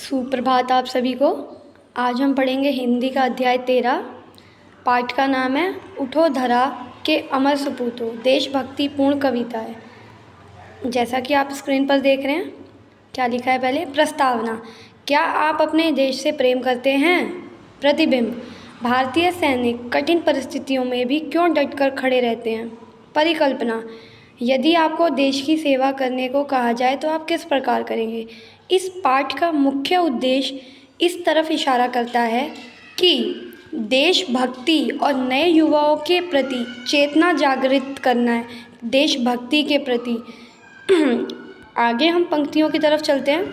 सुप्रभात आप सभी को। आज हम पढ़ेंगे हिंदी का अध्याय 13। पाठ का नाम है उठो धरा के अमर सपूतों, देशभक्तिपूर्ण कविता है। जैसा कि आप स्क्रीन पर देख रहे हैं, क्या लिखा है पहले? प्रस्तावना। क्या आप अपने देश से प्रेम करते हैं? प्रतिबिंब। भारतीय सैनिक कठिन परिस्थितियों में भी क्यों डटकर खड़े रहते हैं? परिकल्पना। यदि आपको देश की सेवा करने को कहा जाए तो आप किस प्रकार करेंगे? इस पाठ का मुख्य उद्देश्य इस तरफ इशारा करता है कि देशभक्ति और नए युवाओं के प्रति चेतना जागृत करना है। देशभक्ति के प्रति आगे हम पंक्तियों की तरफ चलते हैं।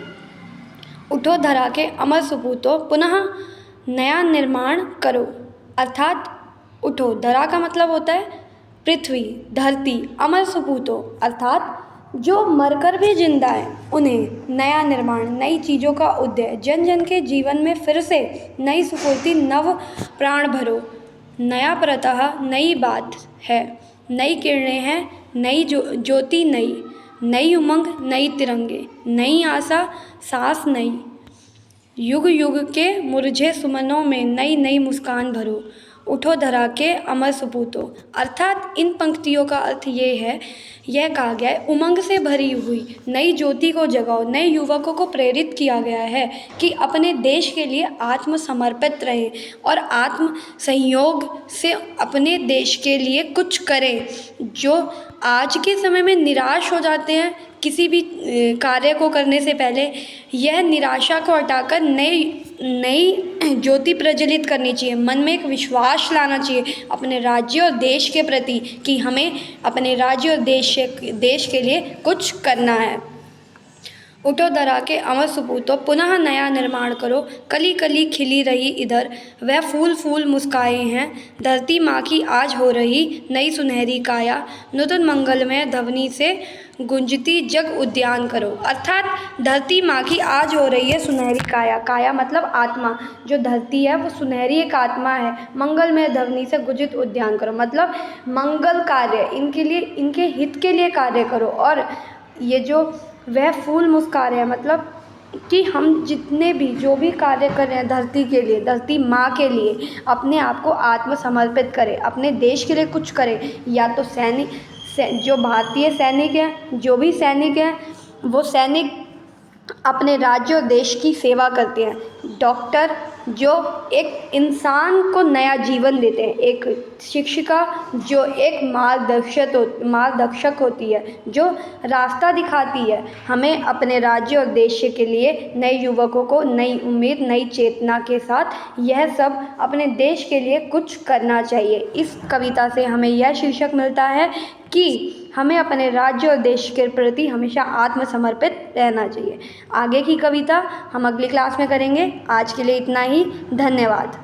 उठो धरा के अमर सपूतों, पुनः नया निर्माण करो। अर्थात उठो, धरा का मतलब होता है पृथ्वी, धरती। अमर सपूतों अर्थात जो मरकर भी जिंदा है, उन्हें नया निर्माण, नई चीज़ों का उदय, जन जन के जीवन में फिर से नई स्फूर्ति, नव प्राण भरो। नया प्रतः नई बात है, नई किरणें हैं, नई ज्योति, नई उमंग, नई तिरंगे, नई आशा, सांस नई। युग युग के मुरझे सुमनों में नई नई मुस्कान भरो। उठो धरा के अमर सपूतों अर्थात इन पंक्तियों का अर्थ ये है, यह कहा गया है उमंग से भरी हुई नई ज्योति को जगाओ। नए युवकों को प्रेरित किया गया है कि अपने देश के लिए आत्मसमर्पित रहें और आत्म संयोग से अपने देश के लिए कुछ करें। जो आज के समय में निराश हो जाते हैं किसी भी कार्य को करने से पहले, यह निराशा को हटाकर नई ज्योति प्रज्वलित करनी चाहिए। मन में एक विश्वास लाना चाहिए अपने राज्य और देश के प्रति कि हमें अपने राज्य और देश के लिए कुछ करना है। उठो धरा के अमर सपूतों, पुनः नया निर्माण करो। कली कली खिली रही इधर, वह फूल फूल मुस्काए हैं। धरती माँ की आज हो रही नई सुनहरी काया, नूतन मंगलमय ध्वनि से गुंजती जग उद्यान करो। अर्थात धरती माँ की आज हो रही है सुनहरी काया। काया मतलब आत्मा। जो धरती है वो सुनहरी एक आत्मा है। मंगलमय ध्वनि से गुंजित उद्यान करो मतलब मंगल कार्य, इनके लिए, इनके हित के लिए कार्य करो। और ये जो वह फूल मुस्का रहे हैं मतलब कि हम जितने भी जो भी कार्य कर रहे हैं धरती के लिए, धरती माँ के लिए, अपने आप को आत्मसमर्पित करें, अपने देश के लिए कुछ करें। या तो जो भारतीय सैनिक हैं, जो भी सैनिक हैं, वो सैनिक अपने राज्य और देश की सेवा करते हैं। डॉक्टर जो एक इंसान को नया जीवन देते हैं। एक शिक्षिका जो एक मार्गदर्शक होती है, जो रास्ता दिखाती है हमें अपने राज्य और देश के लिए। नए युवकों को नई उम्मीद, नई चेतना के साथ यह सब अपने देश के लिए कुछ करना चाहिए। इस कविता से हमें यह शीर्षक मिलता है कि हमें अपने राज्य और देश के प्रति हमेशा आत्मसमर्पित रहना चाहिए। आगे की कविता हम अगली क्लास में करेंगे। आज के लिए इतना ही। धन्यवाद।